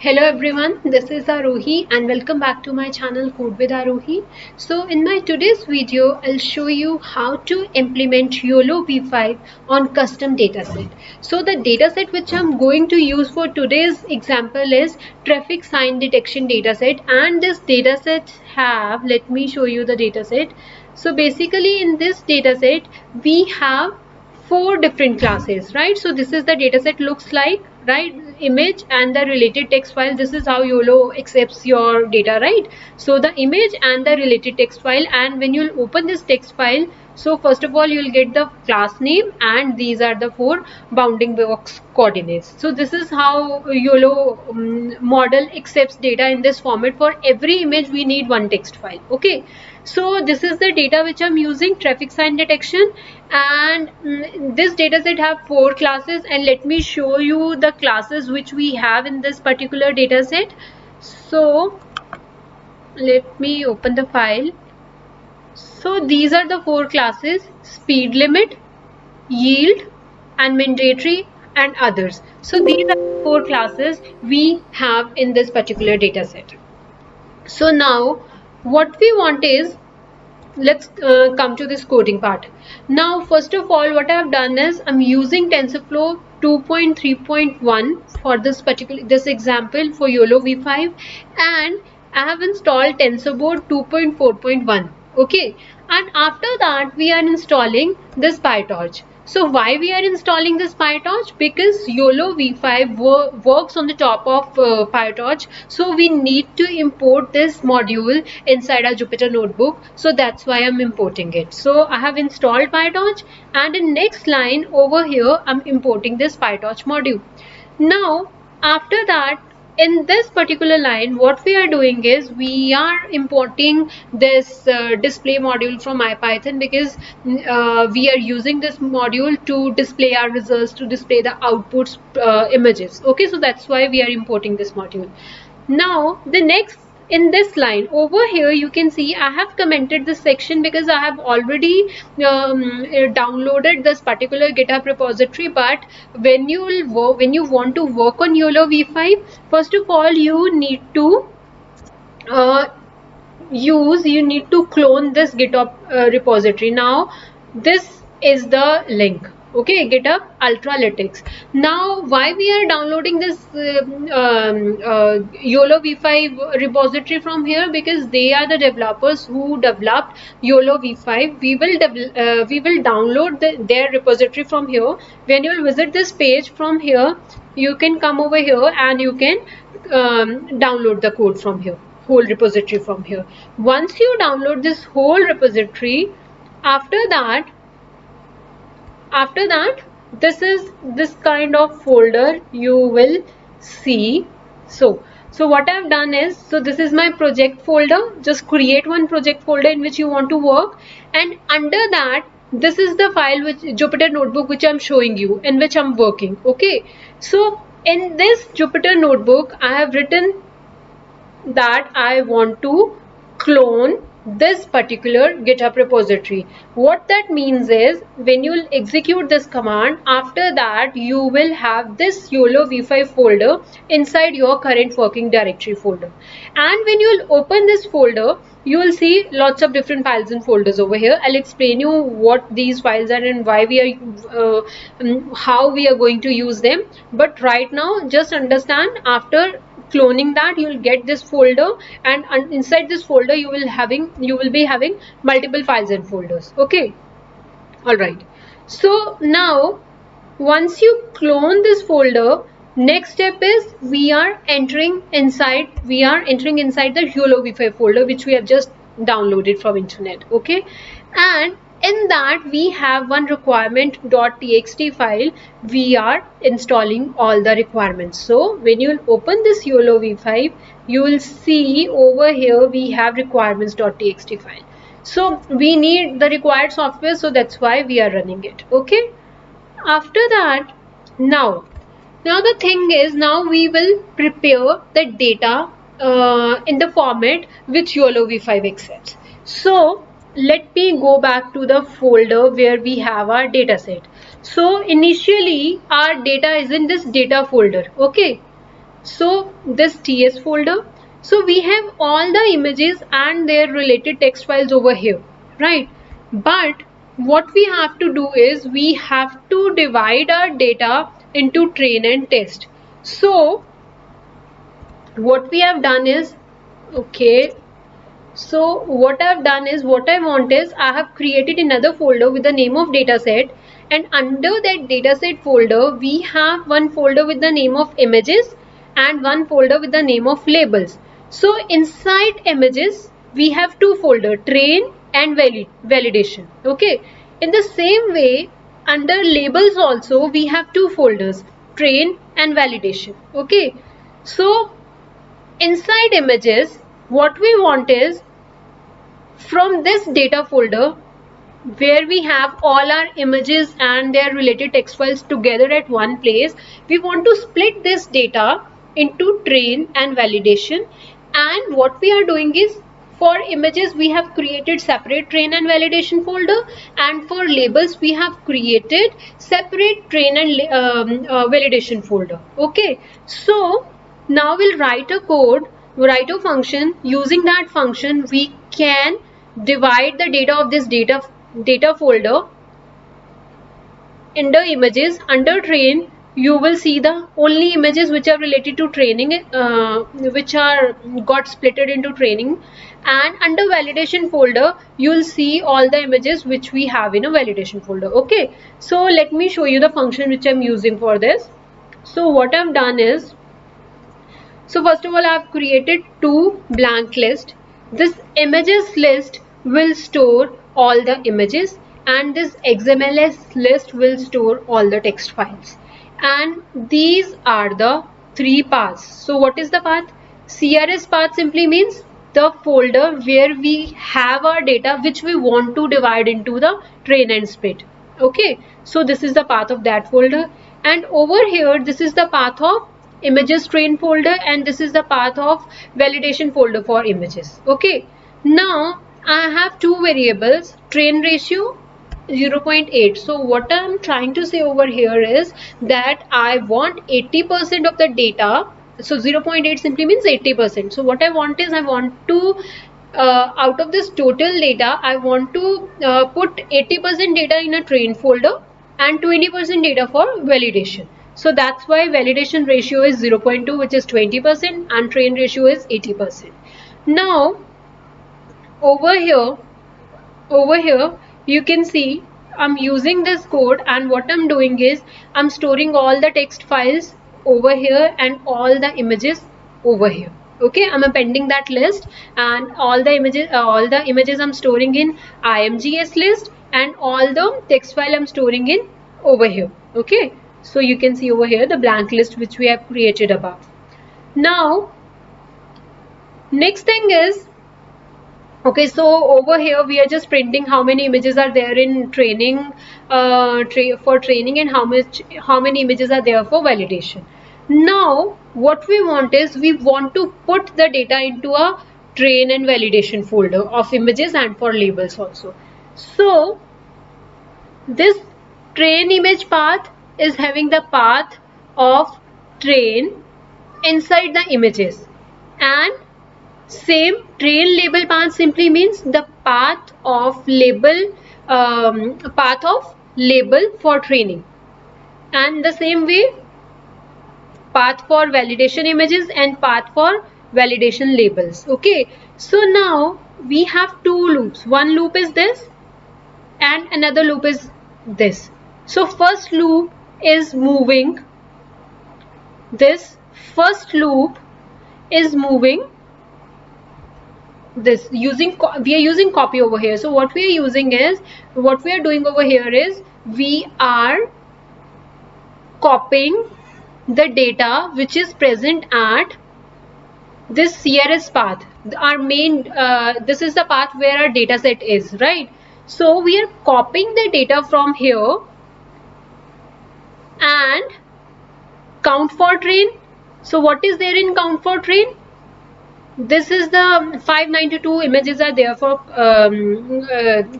Hello everyone, this is Arohi and welcome back to my channel Code with Arohi. So in my today's video, I'll show you how to implement YOLO V5 on custom dataset. So the dataset which I'm going to use for today's example is traffic sign detection dataset, and this dataset have, let me show you the dataset. So basically in this dataset, we have four different classes, right? So this is the dataset looks like, right? Image and the related text file. This is how YOLO accepts your data, right? So the image and the related text file, and when you'll open this text file, so first of all you'll get the class name and these are the four bounding box coordinates. So this is how YOLO model accepts data in this format. For every image we need one text file. Okay, so this is the data which I'm using, traffic sign detection, and this dataset have four classes, and let me show you the classes which we have in this particular dataset. So let me open the file. So these are the four classes: speed limit, yield, and mandatory, and others. So these are the four classes we have in this particular dataset. So now what we want is, let's come to this coding part. Now first of all, what I have done is I'm using TensorFlow 2.3.1 for this example for YOLO V5, and I have installed TensorBoard 2.4.1. okay, and after that we are installing this PyTorch. So why we are installing this PyTorch? Because YOLO V5 works on the top of PyTorch, so we need to import this module inside our Jupyter notebook. So that's why I'm importing it. So I have installed PyTorch, and in next line over here I'm importing this PyTorch module. Now after that, in this particular line, what we are doing is we are importing this display module from IPython, because we are using this module to display our results, to display the outputs images. Okay, so that's why we are importing this module. Now the next, in this line over here, you can see I have commented this section because I have already downloaded this particular GitHub repository. But when you want to work on YOLO V5, first of all you need to uh, you need to clone this GitHub repository. Now this is the link. Okay, GitHub Ultralytics. Now why we are downloading this YOLO V5 repository from here? Because they are the developers who developed YOLO V5. We will download their repository from here. When you will visit this page from here, you can come over here and you can download the code from here, whole repository from here. Once you download this whole repository, after that this is this kind of folder you will see. So what I've done is, so this is my project folder. Just create one project folder in which you want to work, and under that this is the file, which Jupyter notebook, which I'm showing you, in which I'm working. Okay, so in this Jupyter notebook I have written that I want to clone this particular GitHub repository. What that means is, when you will execute this command, after that you will have this YOLO V5 folder inside your current working directory folder. And when you will open this folder, you will see lots of different files and folders over here. I'll explain you what these files are and why we are how we are going to use them. But right now just understand, after cloning that, you will get this folder, and inside this folder you will be having multiple files and folders. Okay, all right. So now once you clone this folder, next step is we are entering inside the YOLO V5 folder, which we have just downloaded from internet. Okay, and in that we have one requirement.txt file. We are installing all the requirements. So when you will open this YOLO V5, you will see over here we have requirements.txt file. So we need the required software, so that's why we are running it. Okay, after that, now the thing is, now we will prepare the data in the format which YOLO V5 accepts. So let me go back to the folder where we have our data set. So initially our data is in this data folder. Okay, So this TS folder, so we have all the images and their related text files over here, right? But what we have to do is we have to divide our data into train and test. So what we have done is, okay, so what I've done is, what I want is, I have created another folder with the name of dataset, and under that dataset folder we have one folder with the name of images and one folder with the name of labels. So inside images we have two folders, train and validation. Okay, in the same way under labels also we have two folders, train and validation. Okay, so inside images what we want is, from this data folder where we have all our images and their related text files together at one place, we want to split this data into train and validation. And what we are doing is, for images we have created separate train and validation folder, and for labels we have created separate train and validation folder. Okay, so now we'll write a code, write a function. Using that function we can divide the data of this data folder under images. Under train you will see the only images which are related to training, which are got splitted into training, and under validation folder you will see all the images which we have in a validation folder. Okay, so let me show you the function which I'm using for this. So what I've done is, so first of all I've created two blank lists. This images list will store all the images, and this XMLS list will store all the text files. And these are the three paths. So what is the path? CRS path simply means the folder where we have our data which we want to divide into the train and split. Okay, so this is the path of that folder, and over here this is the path of images train folder, and this is the path of validation folder for images. Okay, now I have two variables, train ratio 0.8. so what I'm trying to say over here is that I want 80% of the data. So 0.8 simply means 80%. So what I want is, I want to out of this total data I want to put 80% data in a train folder and 20% data for validation. So that's why validation ratio is 0.2, which is 20%, and train ratio is 80%. Now over here you can see I'm using this code, and what I'm doing is I'm storing all the text files over here and all the images over here. Okay, I'm appending that list, and all the images I'm storing in imgs list, and all the text file I'm storing in over here. Okay, so you can see over here the blank list which we have created above. Now next thing is, okay, so over here we are just printing how many images are there in training, for training, and how many images are there for validation. Now what we want is, we want to put the data into a train and validation folder of images and for labels also. So this train image path is having the path of train inside the images, and same train label path simply means the path of label, for training, and the same way path for validation images and path for validation labels. Okay, so now we have two loops. One loop is this and another loop is this. So first loop is moving, this first loop is moving this using, we are using copy over here. So what we are doing over here is, we are copying the data which is present at this CRS path, our main, this is the path where our data set is, right? So we are copying the data from here, and count for train. So what is there in count for train? This is the 592 images are there for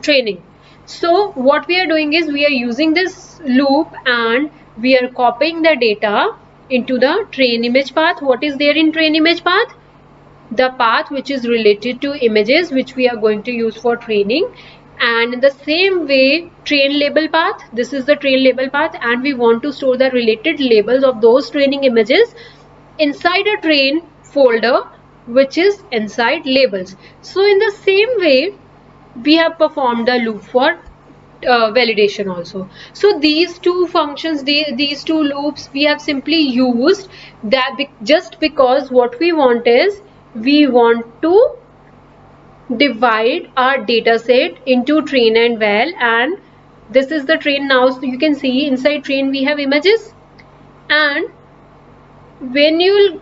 training. So what we are doing is, we are using this loop and we are copying the data into the train image path. What is there in train image path? The path which is related to images which we are going to use for training. And in the same way, train label path, this is the train label path, and we want to store the related labels of those training images inside a train folder which is inside labels. So in the same way, we have performed the loop for validation also. So these two functions, these two loops, we have simply used that just because what we want is, we want to divide our data set into train and val, and this is the train now. So you can see inside train we have images, and when you'll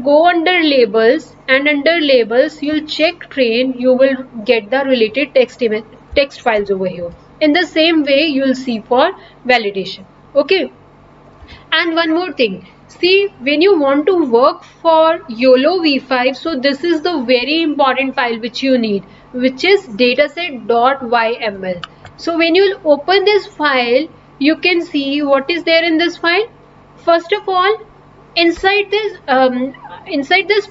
go under labels, and under labels you'll check train, you will get the related text files over here. In the same way you'll see for validation. Okay. And one more thing, see, when you want to work for YOLO v5, so this is the very important file which you need, which is dataset.yml. So when you open this file, you can see what is there in this file. First of all, inside this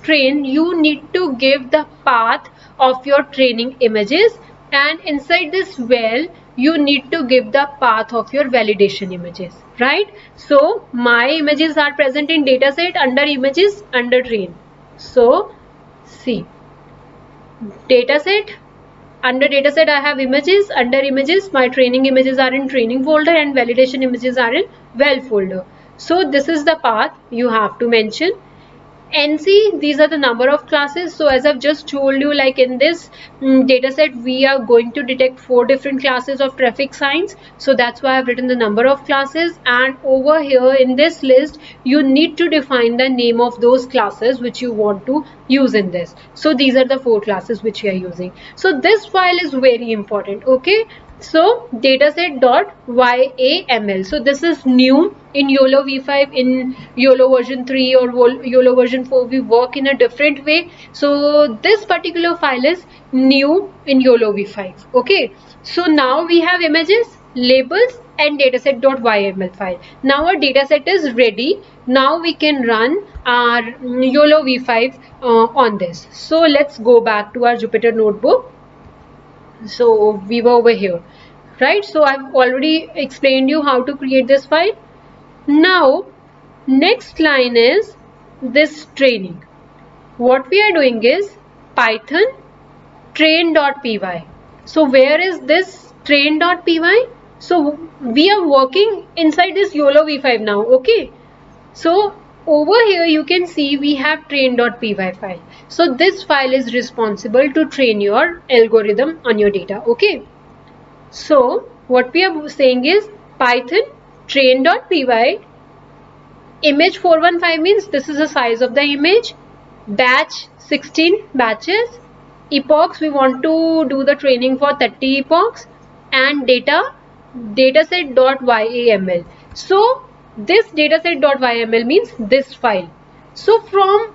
train, you need to give the path of your training images, and inside this val, you need to give the path of your validation images, right? So my images are present in dataset, under images, under train. So see, dataset, under dataset I have images, under images my training images are in training folder, and validation images are in val folder. So this is the path you have to mention. NC, these are the number of classes. So as I've just told you, like in this dataset, we are going to detect 4 different classes of traffic signs. So that's why I've written the number of classes. And over here in this list, you need to define the name of those classes which you want to use in this. So these are the 4 classes which we are using. So this file is very important. Okay. So dataset.yaml. So this is new in YOLO v5. In YOLO version 3 or YOLO version 4, we work in a different way. So this particular file is new in YOLO v5. Okay. So now we have images, labels, and dataset.yml file. Now our dataset is ready. Now we can run our YOLO v5 on this. So let's go back to our Jupyter notebook. So we were over here, right? So I've already explained you how to create this file. Now next line is this training. What we are doing is Python train.py. So where is this train.py? So we are working inside this YOLO v5 now. Okay. So over here you can see we have train.py file. So this file is responsible to train your algorithm on your data. Okay. So what we are saying is Python train.py image 415 means this is the size of the image, batch 16 batches, epochs we want to do the training for 30 epochs, and dataset.yaml. So this dataset.yml means this file. So from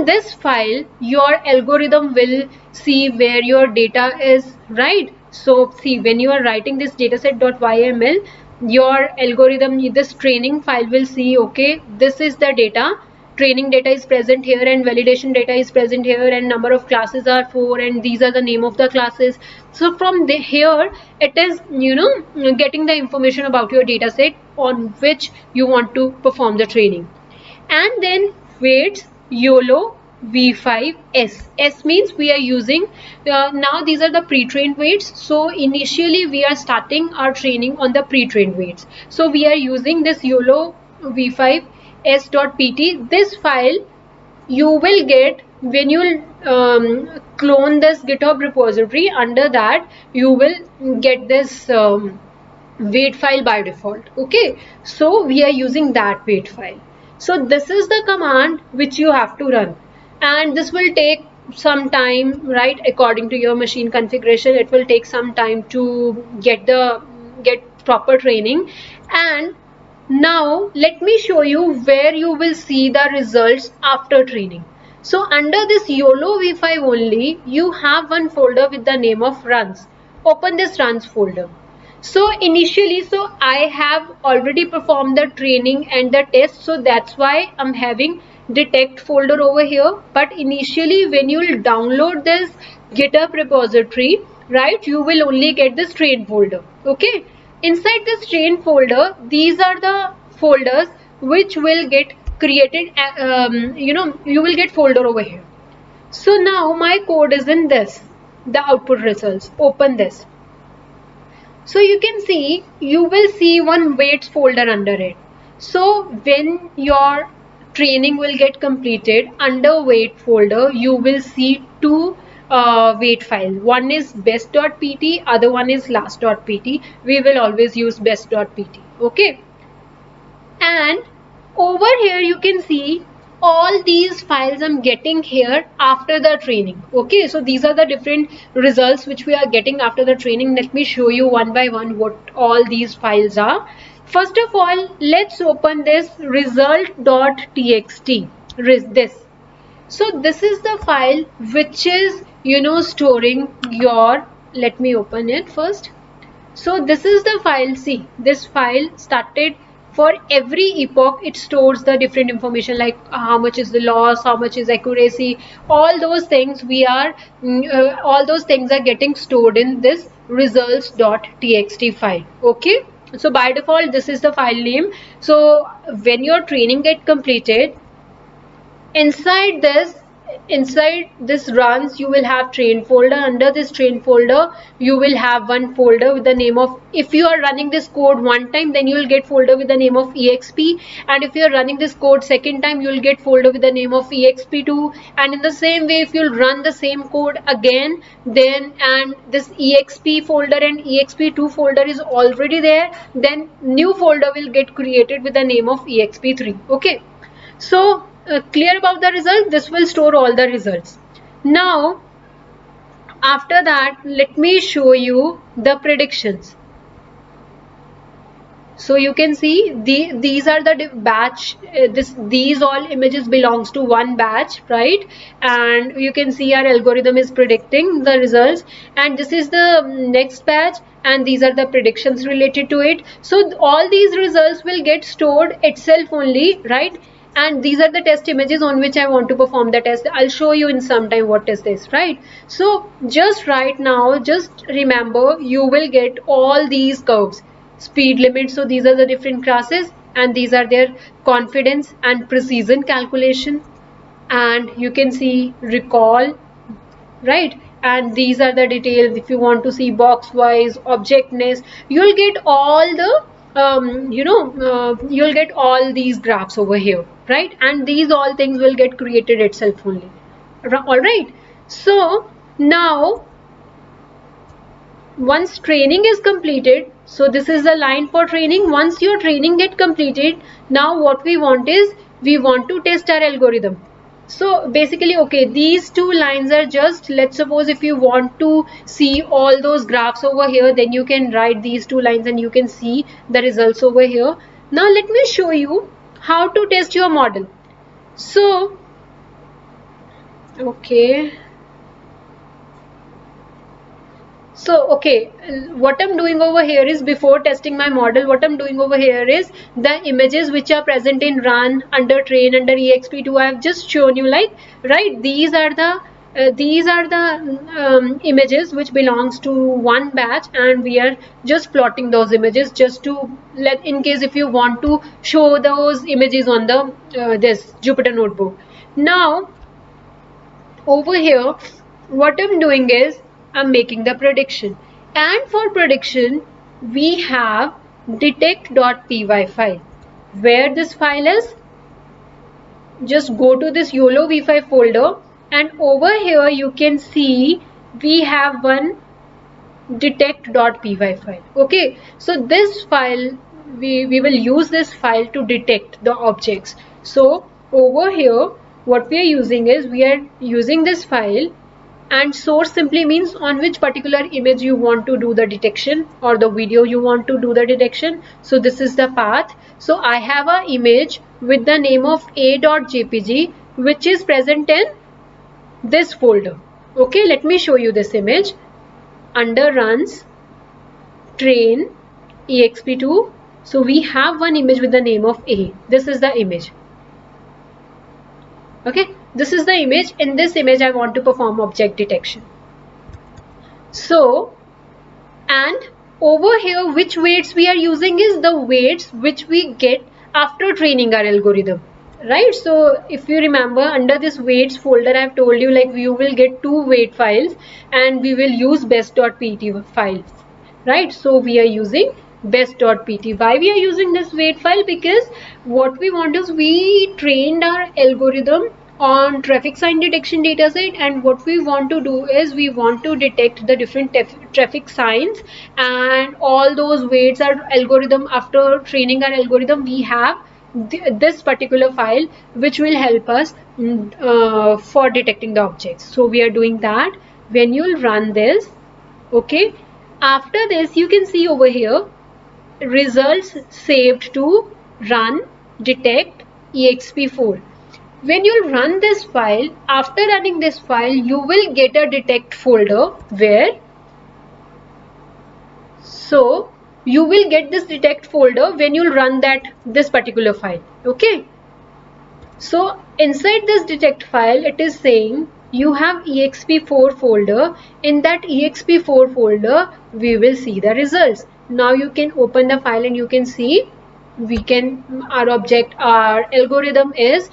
this file your algorithm will see where your data is, right? So see, when you are writing this dataset.yml, your algorithm, this training file will see, okay, this is the data, training data is present here and validation data is present here, and number of classes are 4, and these are the name of the classes. So from here it is, getting the information about your data set on which you want to perform the training. And then weights YOLO v5s. S means we are using now these are the pre-trained weights. So initially we are starting our training on the pre-trained weights. So we are using this YOLO v5s.pt. This file you will get when you clone this GitHub repository. Under that you will get this weight file by default. Okay, so we are using that weight file. So this is the command which you have to run, and this will take some time, right? According to your machine configuration, it will take some time to get proper training. And now let me show you where you will see the results after training. So under this YOLO v5 only, you have one folder with the name of runs. Open this runs folder. So initially, so I have already performed the training and the test, so that's why I'm having detect folder over here. But initially, when you will download this GitHub repository, right, you will only get this train folder. Okay, inside this train folder, these are the folders which will get created. You will get folder over here. So now my code is in this, the output results. Open this. So you can see, you will see one weights folder under it. So when your training will get completed, under weight folder you will see two weight files. One is best.pt, other one is last.pt. We will always use best.pt. Okay, and over here you can see all these files I'm getting here after the training. Okay, so these are the different results which we are getting after the training. Let me show you one by one what all these files are. First of all, let's open this result.txt. This, so this is the file which is storing your, let me open it first. So this is the file. See, this file started, for every epoch it stores the different information, like how much is the loss, how much is accuracy, all those things we are all those things are getting stored in this results.txt file. Okay, so by default this is the file name. So when your training get completed, inside this runs, you will have train folder. Under this train folder you will have one folder with the name of, if you are running this code one time, then you will get folder with the name of exp, and if you are running this code second time, you will get folder with the name of exp2. and in the same way, if you'll run the same code again, then and this exp folder and exp2 folder is already there, then new folder will get created with the name of exp3. Okay, so clear about the result? This will store all the results. Now after that, let me show you the predictions. So you can see these are the batch. These all images belongs to one batch, right? And you can see our algorithm is predicting the results, and this is the next batch, and these are the predictions related to it. So all these results will get stored itself only, right? And these are the test images on which I want to perform the test. I'll show you in some time what is this, right? So just right now, just remember, you will get all these curves. Speed limit, so these are the different classes, and these are their confidence and precision calculation, and you can see recall, right? And these are the details. If you want to see box wise objectness, you'll get all the you'll get all these graphs over here, right? And these all things will get created itself only. All right, so now once training is completed, so this is the line for training. Once your training get completed, now what we want is, we want to test our algorithm. So basically, okay, these two lines are just, let's suppose if you want to see all those graphs over here, then you can write these two lines and you can see the results over here. Now let me show you how to test your model. So okay, so okay, what I'm doing over here is, before testing my model, what I'm doing over here is, the images which are present in run, under train, under exp2, I have just shown you, like, right, these are the images which belongs to one batch, and we are just plotting those images, just to let, in case if you want to show those images on the this Jupyter notebook. Now over here, what I'm doing is, I'm making the prediction, and for prediction we have detect.py file. Where this file is, just go to this YOLO v5 folder, and over here you can see we have one detect.py file. Okay, so this file, we will use this file to detect the objects. So over here what we are using is, we are using this file, and source simply means on which particular image you want to do the detection, or the video you want to do the detection. So this is the path. So I have a image with the name of a.jpg, which is present in this folder. Okay, let me show you this image. Under runs, train exp2. So we have one image with the name of A. This is the image. Okay, this is the image. In this image I want to perform object detection. So, and over here which weights we are using is the weights which we get after training our algorithm, right? So if you remember, under this weights folder I have told you like you will get two weight files and we will use best.pt files, right? So we are using best.pt. Why we are using this weight file? Because what we want is we trained our algorithm on traffic sign detection dataset, and what we want to do is we want to detect the different traffic signs, and all those weights our algorithm, after training our algorithm we have this particular file which will help us for detecting the objects. So we are doing that. When you'll run this, okay, after this you can see over here results saved to run detect exp4. When you run this file, after running this file you will get a detect folder where, so you will get this detect folder when you run this particular file. Okay, so inside this detect file it is saying you have exp4 folder. In that exp4 folder we will see the results. Now you can open the file and you can see our algorithm is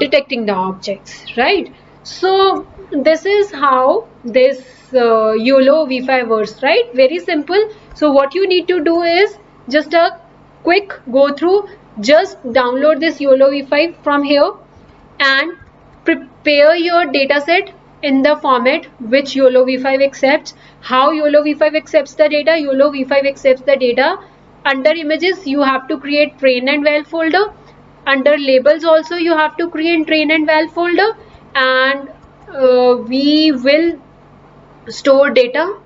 detecting the objects, right? So this is how this YOLO v5 works, right? Very simple. So what you need to do is just a quick go through. Just download this YOLO v5 from here and prepare your dataset in the format which YOLO v5 accepts. How YOLO v5 accepts the data? YOLO v5 accepts the data under images. You have to create train and val folder. Under labels also you have to create train and val folder, and we will store data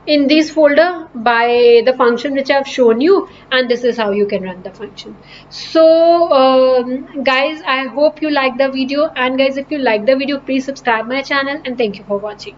in this folder by the function which I have shown you, and this is how you can run the function. So guys, I hope you like the video, and guys if you like the video please subscribe my channel, and thank you for watching.